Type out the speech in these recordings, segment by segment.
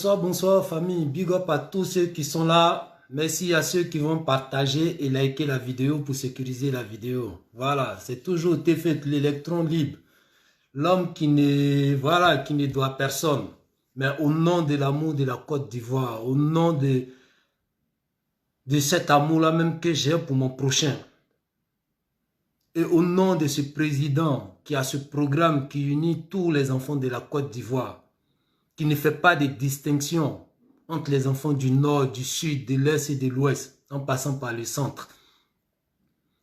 Bonsoir, bonsoir famille, big up à tous ceux qui sont là. Merci à ceux qui vont partager et liker la vidéo pour sécuriser la vidéo. Voilà, c'est toujours été fait l'électron libre. L'homme qui ne doit personne. Mais au nom de l'amour de la Côte d'Ivoire, au nom de cet amour-là même que j'ai pour mon prochain. Et au nom de ce président qui a ce programme qui unit tous les enfants de la Côte d'Ivoire, qui ne fait pas de distinction entre les enfants du nord, du sud, de l'est et de l'ouest, en passant par le centre.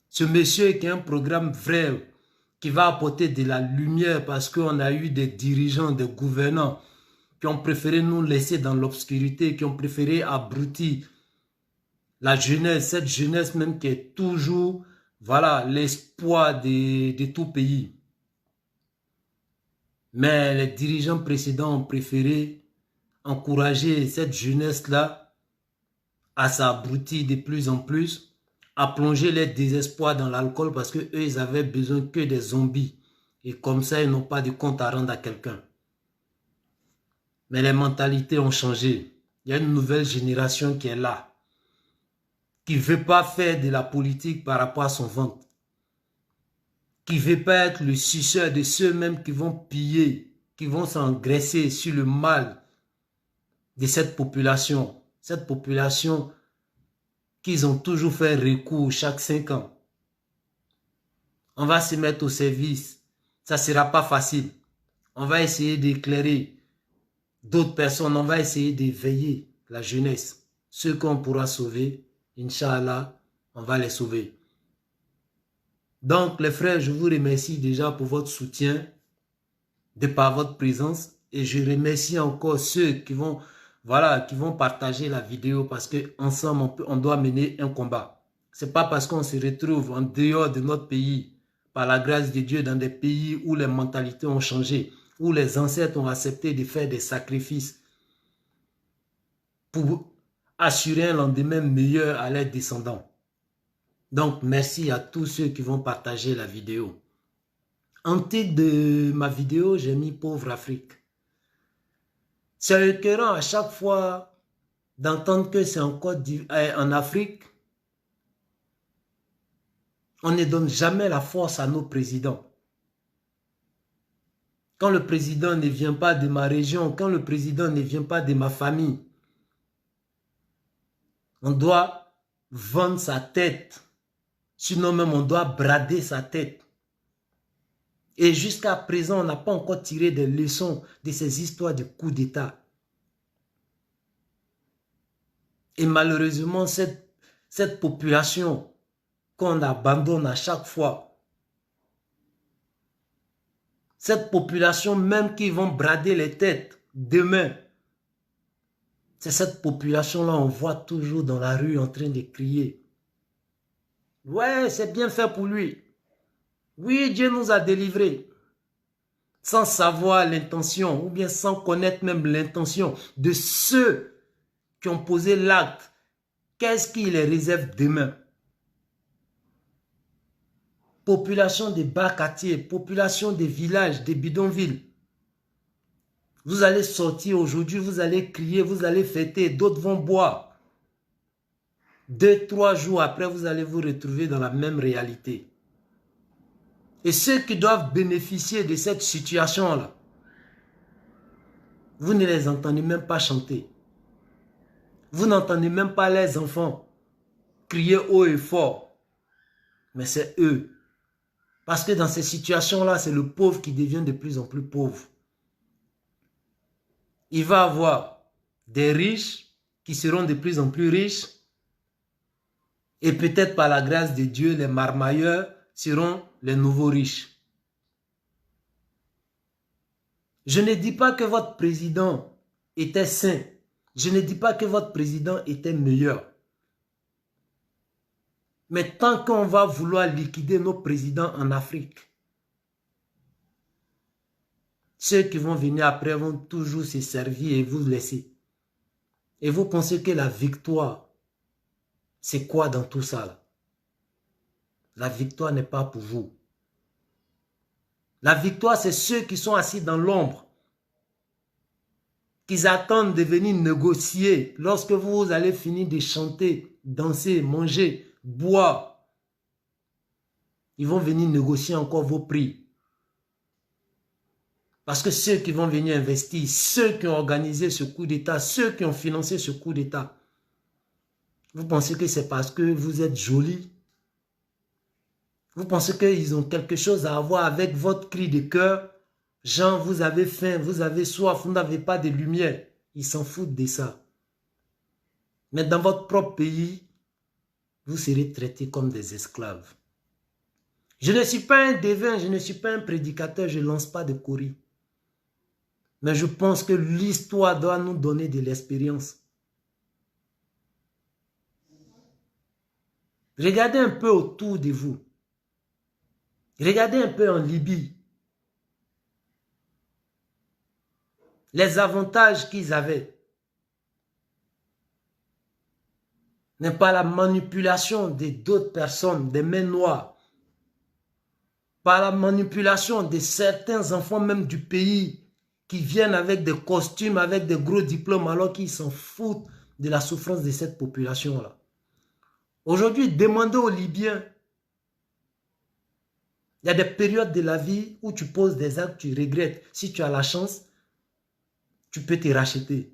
Ce monsieur qui a un programme vrai, qui va apporter de la lumière parce qu'on a eu des dirigeants, des gouvernants qui ont préféré nous laisser dans l'obscurité, qui ont préféré abrutir la jeunesse, cette jeunesse même qui est toujours, voilà, l'espoir de tout pays. Mais les dirigeants précédents ont préféré encourager cette jeunesse-là à s'abrutir de plus en plus, à plonger les désespoirs dans l'alcool parce qu'eux, ils avaient besoin que des zombies. Et comme ça, ils n'ont pas de compte à rendre à quelqu'un. Mais les mentalités ont changé. Il y a une nouvelle génération qui est là, qui ne veut pas faire de la politique par rapport à son ventre, qui ne veut pas être le suceur de ceux-mêmes qui vont piller, qui vont s'engraisser sur le mal de cette population qu'ils ont toujours fait recours chaque 5 ans. On va se mettre au service. Ça ne sera pas facile. On va essayer d'éclairer d'autres personnes. On va essayer d'éveiller la jeunesse. Ceux qu'on pourra sauver, Inch'Allah, on va les sauver. Donc, les frères, je vous remercie déjà pour votre soutien, de par votre présence. Et je remercie encore ceux qui vont, voilà, qui vont partager la vidéo parce qu'ensemble, on doit mener un combat. Ce n'est pas parce qu'on se retrouve en dehors de notre pays, par la grâce de Dieu, dans des pays où les mentalités ont changé, où les ancêtres ont accepté de faire des sacrifices pour assurer un lendemain meilleur à leurs descendants. Donc, merci à tous ceux qui vont partager la vidéo. En titre de ma vidéo, j'ai mis Pauvre Afrique. C'est écœurant à chaque fois d'entendre que c'est en Afrique. On ne donne jamais la force à nos présidents. Quand le président ne vient pas de ma région, quand le président ne vient pas de ma famille, on doit vendre sa tête. Sinon même, on doit brader sa tête. Et jusqu'à présent, on n'a pas encore tiré des leçons de ces histoires de coups d'État. Et malheureusement, cette population qu'on abandonne à chaque fois, cette population même qui vont brader les têtes demain, c'est cette population-là, on voit toujours dans la rue en train de crier. Ouais, c'est bien fait pour lui. Oui, Dieu nous a délivrés. Sans savoir l'intention, ou bien sans connaître même l'intention de ceux qui ont posé l'acte. Qu'est-ce qui les réserve demain? Population des bas quartiers, population des villages, des bidonvilles. Vous allez sortir aujourd'hui, vous allez crier, vous allez fêter, d'autres vont boire. 2-3 jours après, vous allez vous retrouver dans la même réalité. Et ceux qui doivent bénéficier de cette situation-là, vous ne les entendez même pas chanter. Vous n'entendez même pas les enfants crier haut et fort. Mais c'est eux. Parce que dans ces situations-là, c'est le pauvre qui devient de plus en plus pauvre. Il va y avoir des riches qui seront de plus en plus riches. Et peut-être par la grâce de Dieu, les marmailleurs seront les nouveaux riches. Je ne dis pas que votre président était saint. Je ne dis pas que votre président était meilleur. Mais tant qu'on va vouloir liquider nos présidents en Afrique, ceux qui vont venir après vont toujours se servir et vous laisser. Et vous pensez que la victoire, c'est quoi dans tout ça là? La victoire n'est pas pour vous. La victoire, c'est ceux qui sont assis dans l'ombre. qu'ils attendent de venir négocier lorsque vous allez finir de chanter, danser, manger, boire. Ils vont venir négocier encore vos prix. Parce que ceux qui vont venir investir, ceux qui ont organisé ce coup d'État, ceux qui ont financé ce coup d'État, vous pensez que c'est parce que vous êtes joli? Vous pensez qu'ils ont quelque chose à voir avec votre cri de cœur? Genre, vous avez faim, vous avez soif, vous n'avez pas de lumière. Ils s'en foutent de ça. Mais dans votre propre pays, vous serez traités comme des esclaves. Je ne suis pas un devin, je ne suis pas un prédicateur, je ne lance pas de courrier. Mais je pense que l'histoire doit nous donner de l'expérience. Regardez un peu autour de vous. Regardez un peu en Libye. Les avantages qu'ils avaient. N'est pas la manipulation d'autres personnes, des mains noires. Par la manipulation de certains enfants même du pays qui viennent avec des costumes, avec des gros diplômes alors qu'ils s'en foutent de la souffrance de cette population-là. Aujourd'hui, demandez aux Libyens. Il y a des périodes de la vie où tu poses des actes, tu regrettes. Si tu as la chance, tu peux te racheter.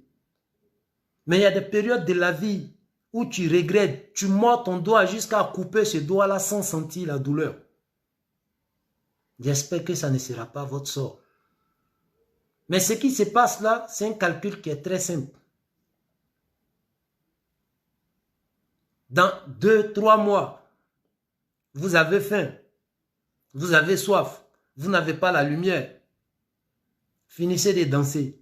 Mais il y a des périodes de la vie où tu regrettes, tu mords ton doigt jusqu'à couper ce doigt-là sans sentir la douleur. J'espère que ça ne sera pas votre sort. Mais ce qui se passe là, c'est un calcul qui est très simple. Dans 2-3 mois, vous avez faim, vous avez soif, vous n'avez pas la lumière. Finissez de danser.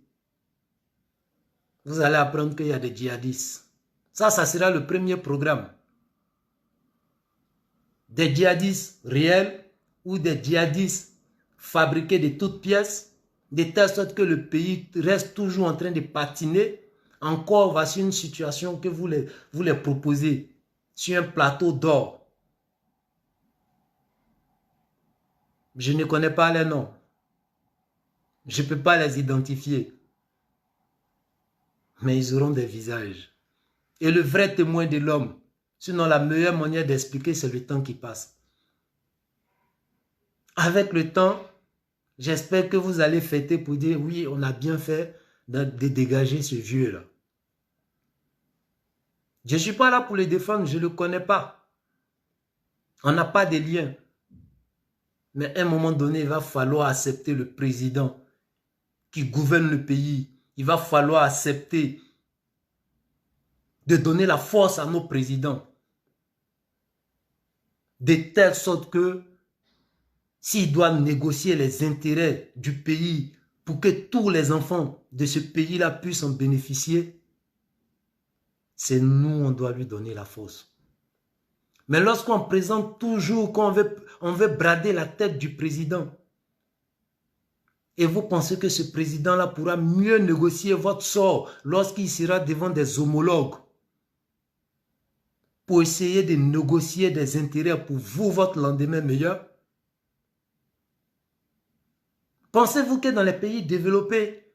Vous allez apprendre qu'il y a des djihadistes. Ça sera le premier programme. Des djihadistes réels ou des djihadistes fabriqués de toutes pièces, de telle sorte que le pays reste toujours en train de patiner. Encore, voici une situation que vous les proposez sur un plateau d'or. Je ne connais pas les noms. Je ne peux pas les identifier. Mais ils auront des visages. Et le vrai témoin de l'homme, sinon la meilleure manière d'expliquer, c'est le temps qui passe. Avec le temps, j'espère que vous allez fêter pour dire, oui, on a bien fait de dégager ce vieux-là. Je ne suis pas là pour le défendre, je ne le connais pas. On n'a pas de lien. Mais à un moment donné, il va falloir accepter le président qui gouverne le pays. Il va falloir accepter de donner la force à nos présidents. De telle sorte que s'ils doivent négocier les intérêts du pays pour que tous les enfants de ce pays-là puissent en bénéficier, c'est nous, on doit lui donner la force. Mais lorsqu'on présente toujours qu'on veut brader la tête du président, et vous pensez que ce président-là pourra mieux négocier votre sort lorsqu'il sera devant des homologues pour essayer de négocier des intérêts pour vous, votre lendemain meilleur? Pensez-vous que dans les pays développés,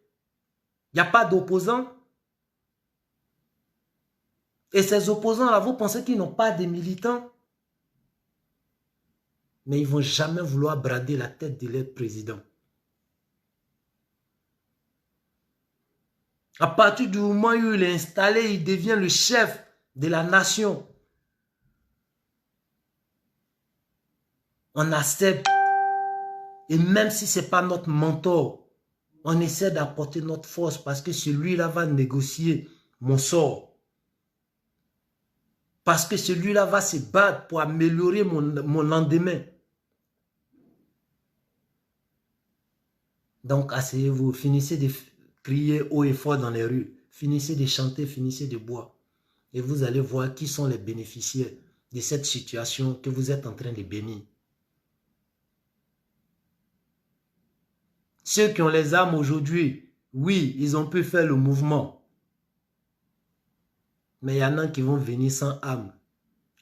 il n'y a pas d'opposants? Et ces opposants-là, vous pensez qu'ils n'ont pas de militants? Mais ils ne vont jamais vouloir brader la tête de leur président. À partir du moment où il est installé, il devient le chef de la nation. On accepte. Et même si ce n'est pas notre mentor, on essaie d'apporter notre force parce que celui-là va négocier mon sort. Parce que celui-là va se battre pour améliorer mon lendemain. Donc, asseyez-vous, finissez de crier haut et fort dans les rues. Finissez de chanter, finissez de boire. Et vous allez voir qui sont les bénéficiaires de cette situation que vous êtes en train de bénir. Ceux qui ont les armes aujourd'hui, oui, ils ont pu faire le mouvement. Mais il y en a qui vont venir sans armes,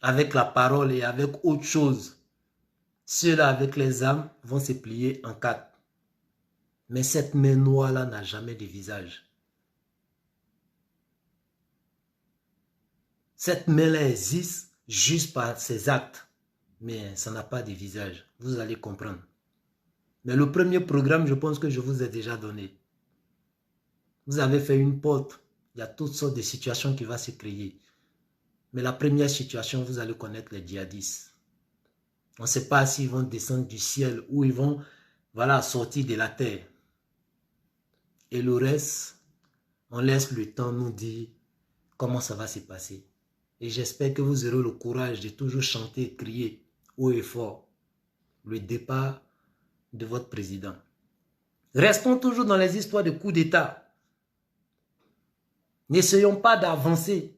avec la parole et avec autre chose. Ceux-là avec les armes vont se plier en quatre. Mais cette main noire-là n'a jamais de visage. Cette main-là existe juste par ses actes. Mais ça n'a pas de visage. Vous allez comprendre. Mais le premier programme, je pense que je vous ai déjà donné. Vous avez fait une porte. Il y a toutes sortes de situations qui vont se créer. Mais la première situation, vous allez connaître les djihadistes. On ne sait pas s'ils vont descendre du ciel ou ils vont sortir de la terre. Et le reste, on laisse le temps nous dire comment ça va se passer. Et j'espère que vous aurez le courage de toujours chanter, crier haut et fort le départ de votre président. Restons toujours dans les histoires de coups d'État. N'essayons pas d'avancer.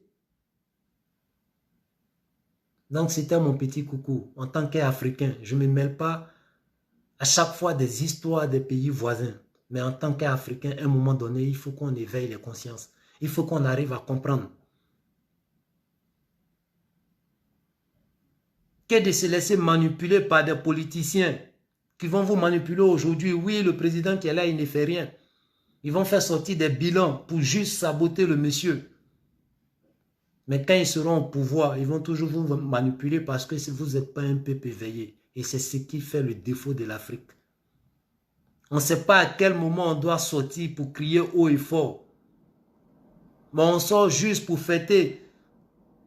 Donc c'était mon petit coucou. En tant qu'Africain, je ne me mêle pas à chaque fois des histoires des pays voisins. Mais en tant qu'Africain, à un moment donné, il faut qu'on éveille les consciences. Il faut qu'on arrive à comprendre que de se laisser manipuler par des politiciens qui vont vous manipuler aujourd'hui. Oui, le président qui est là, il ne fait rien. Ils vont faire sortir des bilans pour juste saboter le monsieur. Mais quand ils seront au pouvoir, ils vont toujours vous manipuler parce que vous n'êtes pas un peuple éveillé. Et c'est ce qui fait le défaut de l'Afrique. On ne sait pas à quel moment on doit sortir pour crier haut et fort. Mais on sort juste pour fêter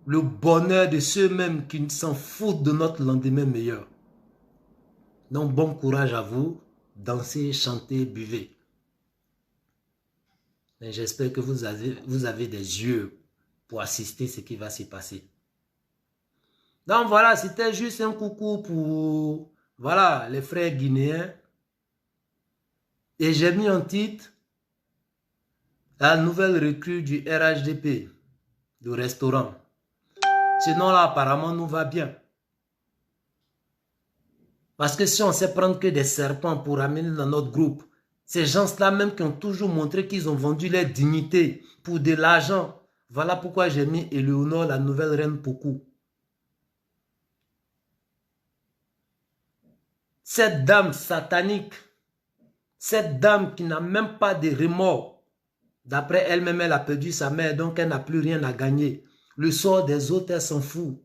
le bonheur de ceux-mêmes qui s'en foutent de notre lendemain meilleur. Donc bon courage à vous. Dansez, chantez, buvez. Mais j'espère que vous avez des yeux pour assister à ce qui va se passer. Donc voilà, c'était juste un coucou pour les frères guinéens. Et j'ai mis en titre la nouvelle recrue du RHDP, du restaurant. Sinon là, apparemment, nous va bien. Parce que si on sait prendre que des serpents pour amener dans notre groupe, ces gens-là même qui ont toujours montré qu'ils ont vendu leur dignité pour de l'argent. Voilà pourquoi j'ai mis Éléonore, la nouvelle reine Pokou. Cette dame satanique, cette dame qui n'a même pas de remords. D'après elle-même, elle a perdu sa mère, donc elle n'a plus rien à gagner. Le sort des autres, elle s'en fout.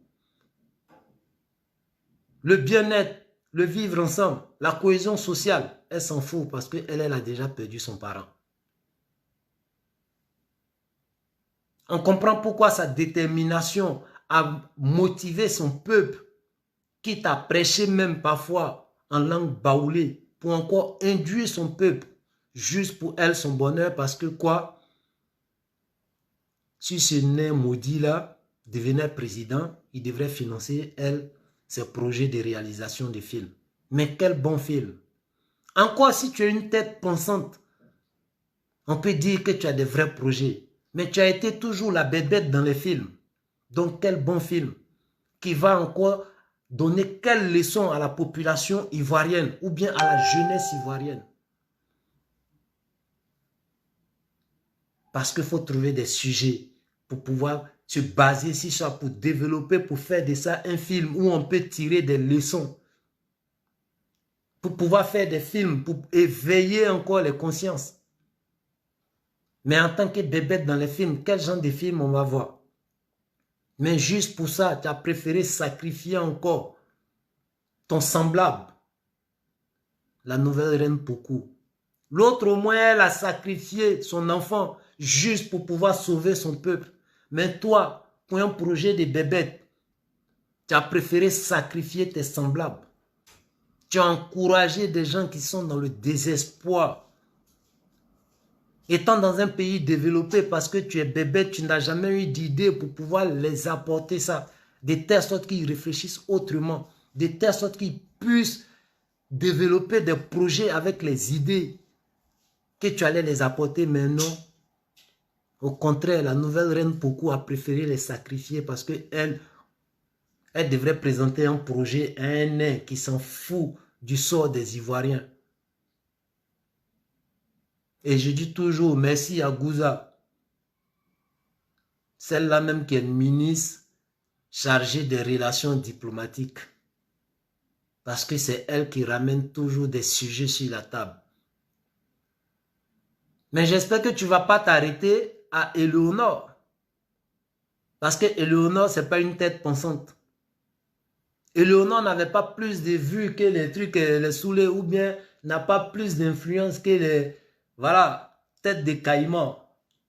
Le bien-être, le vivre ensemble, la cohésion sociale, elle s'en fout parce qu'elle a déjà perdu son parent. On comprend pourquoi sa détermination à motiver son peuple, quitte à prêcher même parfois en langue baoulée, pour encore induire son peuple, juste pour elle, son bonheur, parce que quoi? Si ce nez maudit-là devenait président, il devrait financer, elle, ses projets de réalisation de films. Mais quel bon film! Encore si tu as une tête pensante, on peut dire que tu as des vrais projets. Mais tu as été toujours la bébête dans les films. Donc quel bon film qui va encore donner quelle leçon à la population ivoirienne ou bien à la jeunesse ivoirienne. Parce qu'il faut trouver des sujets pour pouvoir se baser sur ça, pour développer, pour faire de ça un film où on peut tirer des leçons. Pour pouvoir faire des films, pour éveiller encore les consciences. Mais en tant que bébête dans les films, quel genre de film on va voir? Mais juste pour ça, tu as préféré sacrifier encore ton semblable. La nouvelle reine Pokou. L'autre au moins, elle a sacrifié son enfant juste pour pouvoir sauver son peuple. Mais toi, pour un projet de bébête, tu as préféré sacrifier tes semblables. Tu as encouragé des gens qui sont dans le désespoir. Étant dans un pays développé parce que tu es bébé, tu n'as jamais eu d'idée pour pouvoir les apporter ça. De telle sorte qu'ils réfléchissent autrement. De telle sorte qu'ils puissent développer des projets avec les idées que tu allais les apporter. Mais non. Au contraire, la nouvelle reine Pokou a préféré les sacrifier parce qu'elle devrait présenter un projet à un nain qui s'en fout du sort des Ivoiriens. Et je dis toujours merci à Gouza, celle-là même qui est ministre chargée des relations diplomatiques. Parce que c'est elle qui ramène toujours des sujets sur la table. Mais j'espère que tu ne vas pas t'arrêter à Éléonore. Parce que Éléonore, ce n'est pas une tête pensante. Éléonore n'avait pas plus de vues que les trucs, les saoulés, ou bien n'a pas plus d'influence que les, voilà, têtes de caïman.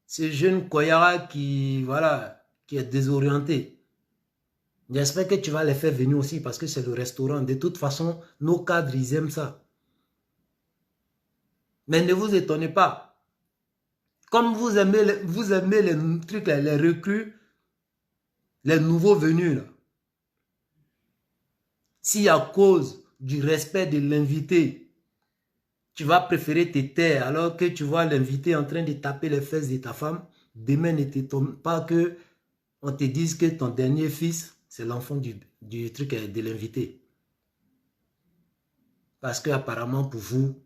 Ce jeune Koyara qui, voilà, qui est désorienté. J'espère que tu vas les faire venir aussi parce que c'est le restaurant. De toute façon, nos cadres, ils aiment ça. Mais ne vous étonnez pas. Comme vous aimez les trucs, les recrues, les nouveaux venus, là. Si à cause du respect de l'invité, tu vas préférer te taire alors que tu vois l'invité en train de taper les fesses de ta femme, demain ne t'étonne pas que on te dise que ton dernier fils, c'est l'enfant du truc de l'invité. Parce que apparemment pour vous,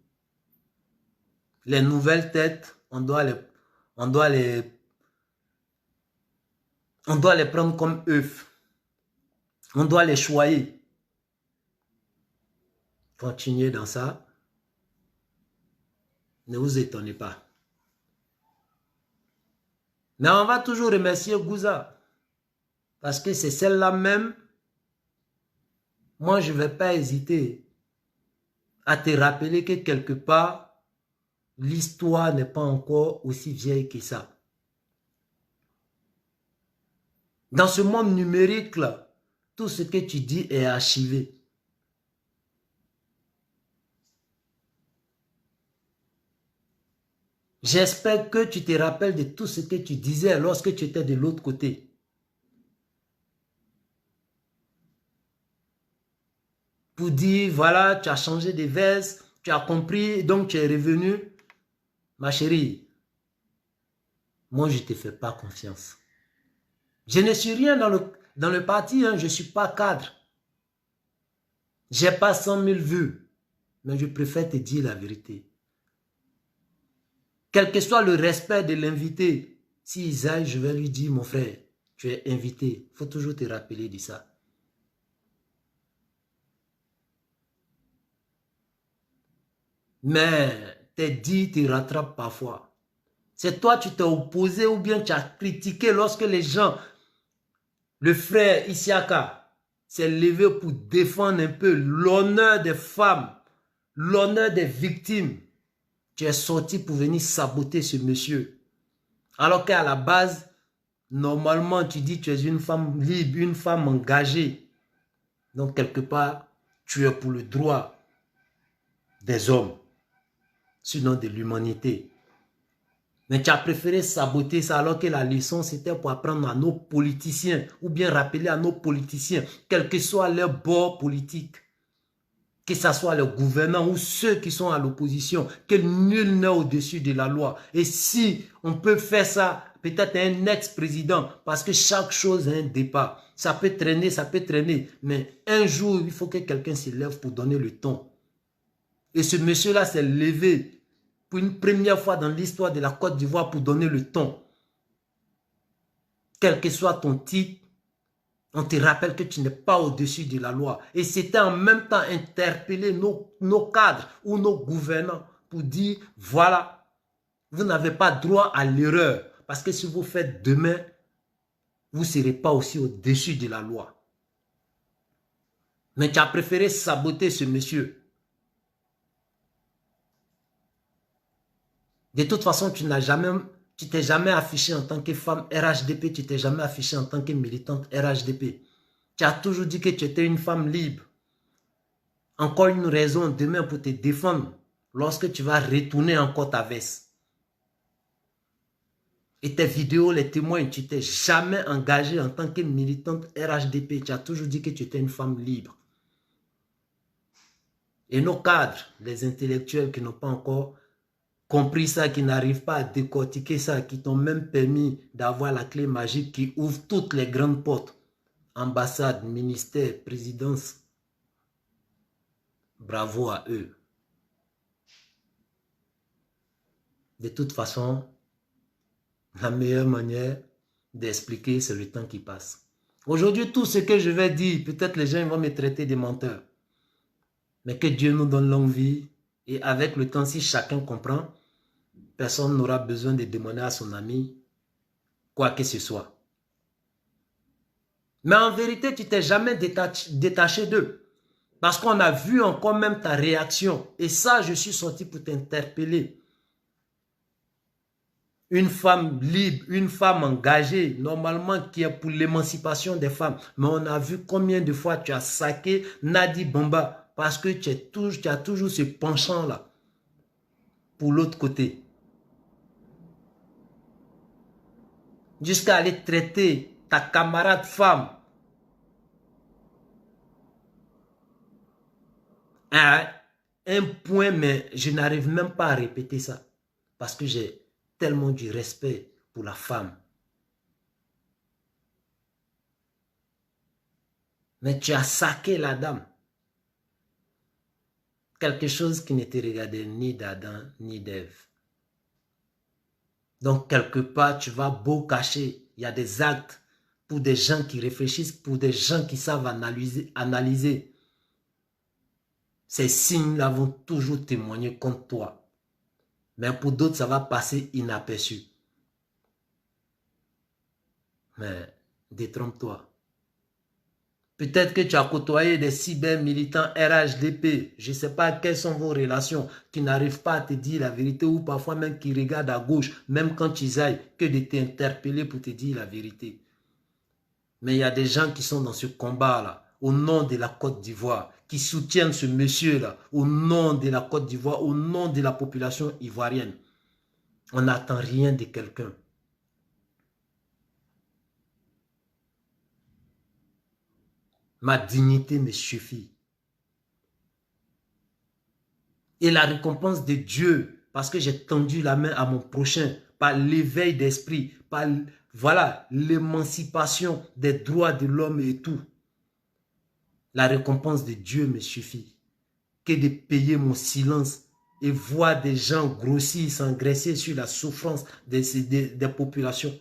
les nouvelles têtes, on doit les prendre comme œufs. On doit les choyer. Continuez dans ça. Ne vous étonnez pas. Mais on va toujours remercier Gouza. Parce que c'est celle-là même. Moi, je ne vais pas hésiter à te rappeler que quelque part, l'histoire n'est pas encore aussi vieille que ça. Dans ce monde numérique-là, tout ce que tu dis est archivé. J'espère que tu te rappelles de tout ce que tu disais lorsque tu étais de l'autre côté. Pour dire, voilà, tu as changé de veste, tu as compris, donc tu es revenu. Ma chérie, moi, je ne te fais pas confiance. Je ne suis rien dans le parti, hein, je ne suis pas cadre. Je n'ai pas 100 000 vues, mais je préfère te dire la vérité. Quel que soit le respect de l'invité, si Isaïe, je vais lui dire, mon frère, tu es invité. Il faut toujours te rappeler de ça. Mais tes dits te rattrapent parfois. C'est toi, tu t'es opposé ou bien tu as critiqué lorsque les gens, le frère Isiaka, s'est levé pour défendre un peu l'honneur des femmes, l'honneur des victimes. Tu es sorti pour venir saboter ce monsieur. Alors qu'à la base, normalement, tu dis que tu es une femme libre, une femme engagée. Donc, quelque part, tu es pour le droit des hommes, sinon de l'humanité. Mais tu as préféré saboter ça alors que la leçon, c'était pour apprendre à nos politiciens ou bien rappeler à nos politiciens, quel que soit leur bord politique, que ce soit les gouvernants ou ceux qui sont à l'opposition, que nul n'est au-dessus de la loi. Et si on peut faire ça, peut-être un ex-président, parce que chaque chose a un départ. Ça peut traîner, mais un jour, il faut que quelqu'un se lève pour donner le ton. Et ce monsieur-là s'est levé pour une première fois dans l'histoire de la Côte d'Ivoire pour donner le ton. Quel que soit ton titre, on te rappelle que tu n'es pas au-dessus de la loi. Et c'était en même temps interpeller nos cadres ou nos gouvernants pour dire, voilà, vous n'avez pas droit à l'erreur. Parce que si vous faites demain, vous ne serez pas aussi au-dessus de la loi. Mais tu as préféré saboter ce monsieur. De toute façon, tu t'es jamais affiché en tant que femme RHDP, tu t'es jamais affiché en tant que militante RHDP. Tu as toujours dit que tu étais une femme libre. Encore une raison demain pour te défendre lorsque tu vas retourner encore ta veste. Et tes vidéos, les témoins, tu t'es jamais engagé en tant que militante RHDP. Tu as toujours dit que tu étais une femme libre. Et nos cadres, les intellectuels qui n'ont pas encore compris ça, qui n'arrivent pas à décortiquer ça, qui t'ont même permis d'avoir la clé magique qui ouvre toutes les grandes portes. Ambassade, ministère, présidence. Bravo à eux. De toute façon, la meilleure manière d'expliquer, c'est le temps qui passe. Aujourd'hui, tout ce que je vais dire, peut-être les gens vont me traiter de menteur. Mais que Dieu nous donne longue vie. Et avec le temps, si chacun comprend, personne n'aura besoin de demander à son ami quoi que ce soit. Mais en vérité, tu t'es jamais détaché d'eux. Parce qu'on a vu encore même ta réaction. Et ça, je suis sorti pour t'interpeller. Une femme libre, une femme engagée, normalement qui est pour l'émancipation des femmes. Mais on a vu combien de fois tu as saqué Nadi Bamba parce que tu as toujours ce penchant-là pour l'autre côté. Jusqu'à aller traiter ta camarade femme à un point, mais je n'arrive même pas à répéter ça. Parce que j'ai tellement du respect pour la femme. Mais tu as saqué la dame. Quelque chose qui ne te regardait ni d'Adam ni d'Ève. Donc, quelque part, tu vas beau cacher. Il y a des actes pour des gens qui réfléchissent, pour des gens qui savent analyser. Ces signes-là vont toujours témoigner contre toi. Mais pour d'autres, ça va passer inaperçu. Mais détrompe-toi. Peut-être que tu as côtoyé des cyber-militants RHDP. Je ne sais pas quelles sont vos relations, qui n'arrivent pas à te dire la vérité ou parfois même qui regardent à gauche, même quand ils aillent, que de t'interpeller pour te dire la vérité. Mais il y a des gens qui sont dans ce combat-là, au nom de la Côte d'Ivoire, qui soutiennent ce monsieur-là, au nom de la Côte d'Ivoire, au nom de la population ivoirienne. On n'attend rien de quelqu'un. Ma dignité me suffit. Et la récompense de Dieu, parce que j'ai tendu la main à mon prochain, par l'éveil d'esprit, par voilà, l'émancipation des droits de l'homme et tout. La récompense de Dieu me suffit. Que de payer mon silence et voir des gens grossir, s'engraisser sur la souffrance des populations.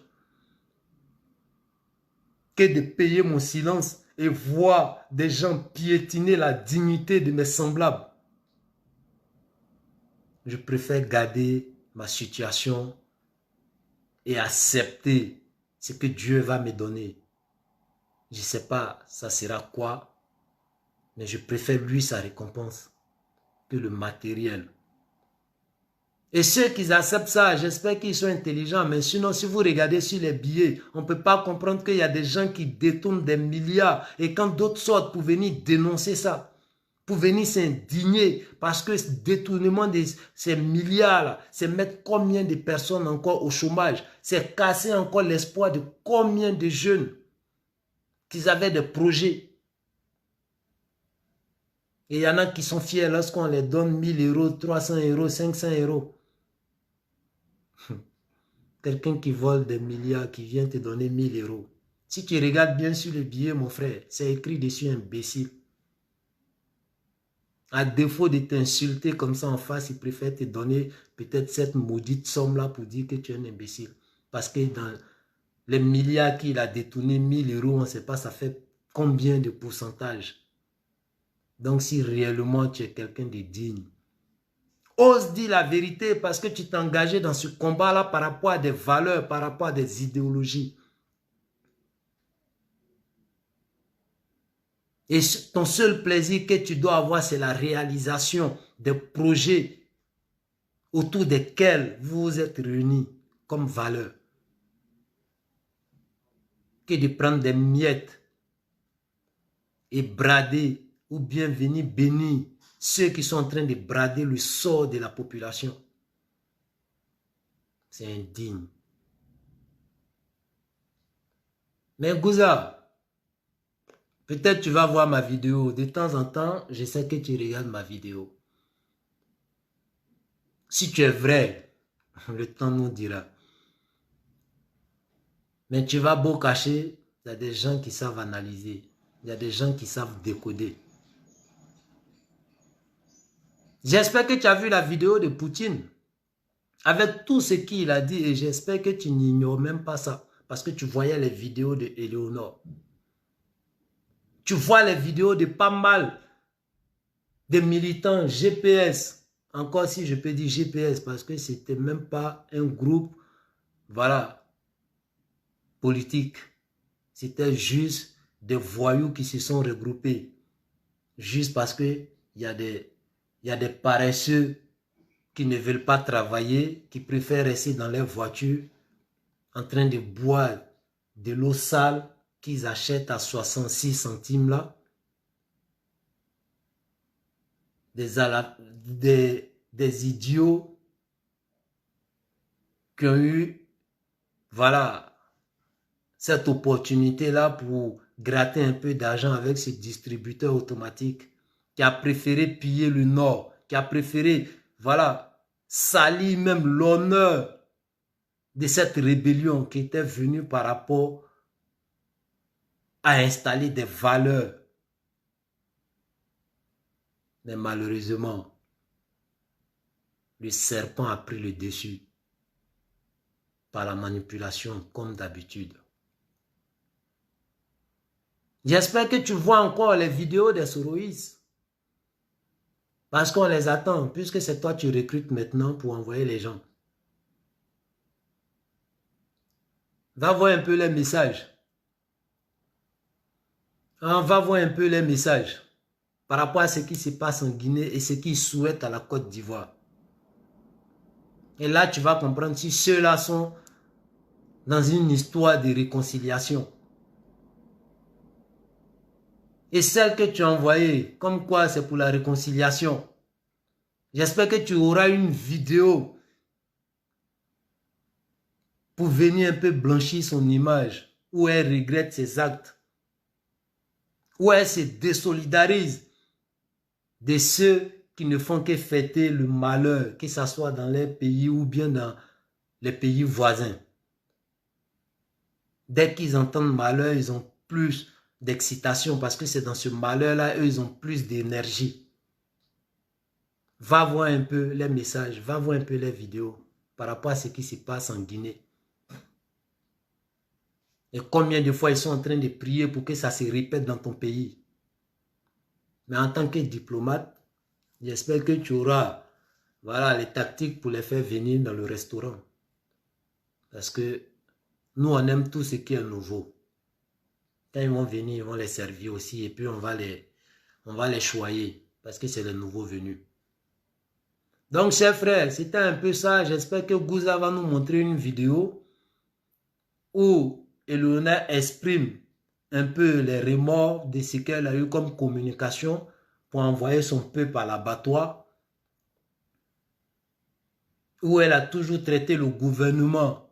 Que de payer mon silence et voir des gens piétiner la dignité de mes semblables. Je préfère garder ma situation et accepter ce que Dieu va me donner. Je ne sais pas ça sera quoi, mais je préfère lui sa récompense que le matériel. Et ceux qui acceptent ça, j'espère qu'ils sont intelligents. Mais sinon, si vous regardez sur les billets, on ne peut pas comprendre qu'il y a des gens qui détournent des milliards. Et quand d'autres sortent pour venir dénoncer ça, pour venir s'indigner, parce que ce détournement de ces milliards-là, c'est mettre combien de personnes encore au chômage, c'est casser encore l'espoir de combien de jeunes qui avaient des projets. Et il y en a qui sont fiers lorsqu'on les donne 1000 euros, 300 euros, 500 euros. Quelqu'un qui vole des milliards, qui vient te donner 1000 euros. Si tu regardes bien sur le billet, mon frère, c'est écrit dessus imbécile. À défaut de t'insulter comme ça en face, il préfère te donner peut-être cette maudite somme-là pour dire que tu es un imbécile. Parce que dans les milliards qu'il a détournés, 1000 euros, on ne sait pas ça fait combien de pourcentage. Donc si réellement tu es quelqu'un de digne, ose dire la vérité parce que tu t'es engagé dans ce combat-là par rapport à des valeurs, par rapport à des idéologies. Et ton seul plaisir que tu dois avoir, c'est la réalisation des projets autour desquels vous vous êtes réunis comme valeur. Que de prendre des miettes et brader ou bien venir bénir ceux qui sont en train de brader le sort de la population. C'est indigne. Mais Gouza, peut-être tu vas voir ma vidéo. De temps en temps, je sais que tu regardes ma vidéo. Si tu es vrai, le temps nous dira. Mais tu vas beau cacher, il y a des gens qui savent analyser. Il y a des gens qui savent décoder. J'espère que tu as vu la vidéo de Poutine. Avec tout ce qu'il a dit, et j'espère que tu n'ignores même pas ça. Parce que tu voyais les vidéos de Éléonore. Tu vois les vidéos de pas mal de militants GPS. Encore si je peux dire GPS, parce que c'était même pas un groupe, voilà, politique. C'était juste des voyous qui se sont regroupés juste parce que il y a des paresseux qui ne veulent pas travailler, qui préfèrent rester dans leur voiture en train de boire de l'eau sale qu'ils achètent à 66 centimes là. Des idiots qui ont eu, voilà, cette opportunité-là pour gratter un peu d'argent avec ce distributeur automatique, qui a préféré piller le Nord, qui a préféré, voilà, salir même l'honneur de cette rébellion qui était venue par rapport à installer des valeurs. Mais malheureusement, le serpent a pris le dessus par la manipulation comme d'habitude. J'espère que tu vois encore les vidéos des Soroïs. Parce qu'on les attend, puisque c'est toi qui recrutes maintenant pour envoyer les gens. Va voir un peu les messages. Va voir un peu les messages par rapport à ce qui se passe en Guinée et ce qu'ils souhaitent à la Côte d'Ivoire. Et là, tu vas comprendre si ceux-là sont dans une histoire de réconciliation. Et celle que tu as envoyée, comme quoi c'est pour la réconciliation. J'espère que tu auras une vidéo pour venir un peu blanchir son image, où elle regrette ses actes, où elle se désolidarise de ceux qui ne font que fêter le malheur, que ce soit dans les pays ou bien dans les pays voisins. Dès qu'ils entendent malheur, ils ont plus d'excitation parce que c'est dans ce malheur-là, eux, ils ont plus d'énergie. Va voir un peu les messages, va voir un peu les vidéos par rapport à ce qui se passe en Guinée. Et combien de fois ils sont en train de prier pour que ça se répète dans ton pays. Mais en tant que diplomate, j'espère que tu auras, voilà, les tactiques pour les faire venir dans le restaurant. Parce que nous, on aime tout ce qui est nouveau. Quand ils vont venir, ils vont les servir aussi. Et puis, on va les choyer. Parce que c'est les nouveaux venus. Donc, chers frères, c'était un peu ça. J'espère que Gouza va nous montrer une vidéo où Eleonore exprime un peu les remords de ce qu'elle a eu comme communication pour envoyer son peuple à l'abattoir, où elle a toujours traité le gouvernement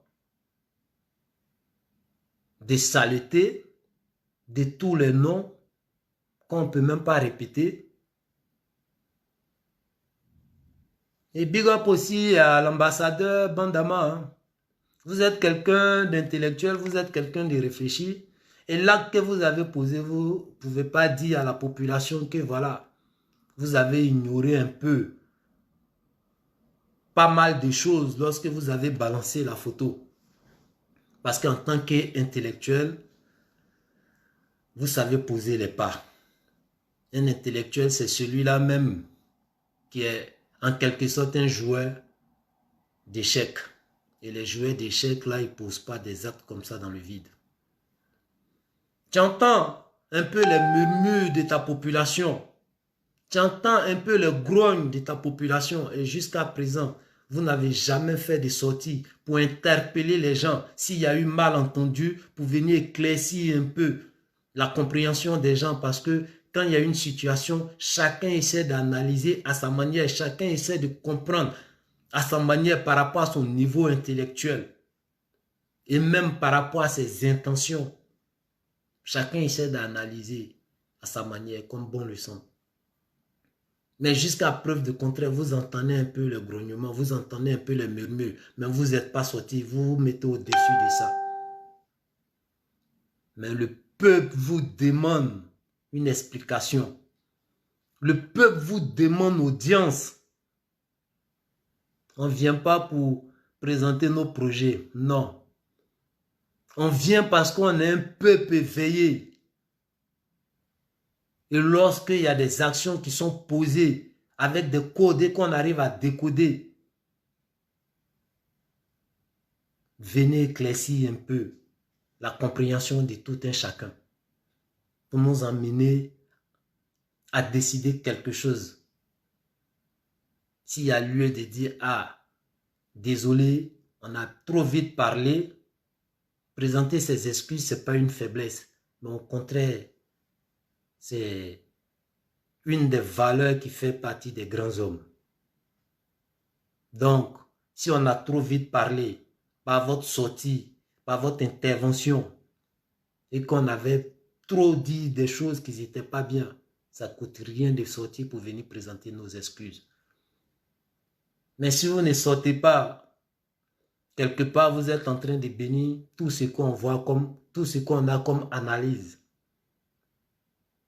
de saleté, de tous les noms qu'on ne peut même pas répéter. Et big up aussi à l'ambassadeur Bandama. Hein. Vous êtes quelqu'un d'intellectuel, vous êtes quelqu'un de réfléchi. Et l'acte que vous avez posé, vous ne pouvez pas dire à la population que voilà, vous avez ignoré un peu pas mal de choses lorsque vous avez balancé la photo. Parce qu'en tant qu'intellectuel, vous savez poser les pas. Un intellectuel, c'est celui-là même qui est en quelque sorte un joueur d'échecs. Et les joueurs d'échecs, là, ils ne posent pas des actes comme ça dans le vide. Tu entends un peu les murmures de ta population. Tu entends un peu le grogne de ta population. Et jusqu'à présent, vous n'avez jamais fait de sortie pour interpeller les gens. S'il y a eu malentendu, pour venir éclaircir un peu la compréhension des gens. Parce que quand il y a une situation, chacun essaie d'analyser à sa manière. Chacun essaie de comprendre à sa manière par rapport à son niveau intellectuel. Et même par rapport à ses intentions. Chacun essaie d'analyser à sa manière, comme bon le semble. Mais jusqu'à preuve de contraire, vous entendez un peu le grognement, vous entendez un peu les murmures, mais vous n'êtes pas sorti, vous vous mettez au-dessus de ça. Mais le peuple vous demande une explication. Le peuple vous demande audience. On ne vient pas pour présenter nos projets, non. On vient parce qu'on est un peuple éveillé. Et lorsqu'il y a des actions qui sont posées avec des codes et qu'on arrive à décoder, venez éclaircir un peu la compréhension de tout un chacun. pour nous emmener à décider quelque chose. S'il y a lieu de dire, ah, désolé, on a trop vite parlé, présenter ses excuses, ce n'est pas une faiblesse, mais au contraire, c'est une des valeurs qui fait partie des grands hommes. Donc, si on a trop vite parlé, par votre sortie, par votre intervention, et qu'on avait trop dit des choses qui n'étaient pas bien, ça ne coûte rien de sortir pour venir présenter nos excuses. Mais si vous ne sortez pas, quelque part, vous êtes en train de bénir tout ce qu'on voit comme, tout ce qu'on a comme analyse.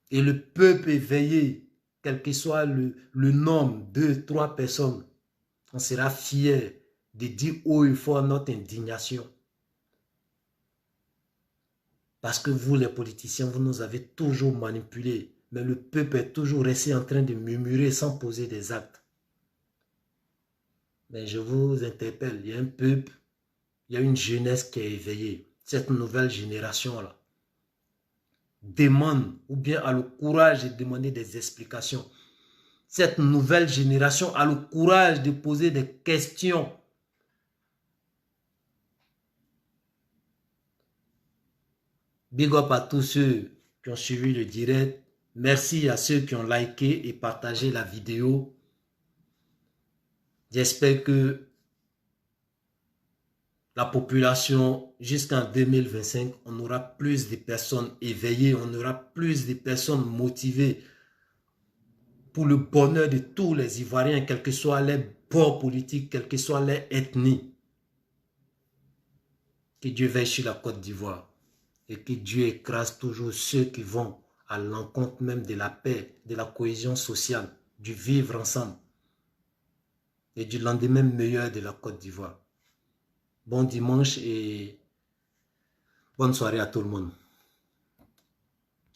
Et le peuple éveillé, quel que soit le nombre, 2, 3 personnes, on sera fier de dire haut et fort notre indignation. Parce que vous, les politiciens, vous nous avez toujours manipulés. Mais le peuple est toujours resté en train de murmurer sans poser des actes. Mais je vous interpelle, il y a un peuple, il y a une jeunesse qui est éveillée. Cette nouvelle génération-là demande ou bien a le courage de demander des explications. Cette nouvelle génération a le courage de poser des questions. Big up à tous ceux qui ont suivi le direct. Merci à ceux qui ont liké et partagé la vidéo. J'espère que la population, jusqu'en 2025, on aura plus de personnes éveillées, on aura plus de personnes motivées pour le bonheur de tous les Ivoiriens, quels que soient les bords politiques, quelle que soit leur ethnie. Que Dieu veille sur la Côte d'Ivoire et que Dieu écrase toujours ceux qui vont à l'encontre même de la paix, de la cohésion sociale, du vivre ensemble et du lendemain meilleur de la Côte d'Ivoire. Bon dimanche et bonne soirée à tout le monde.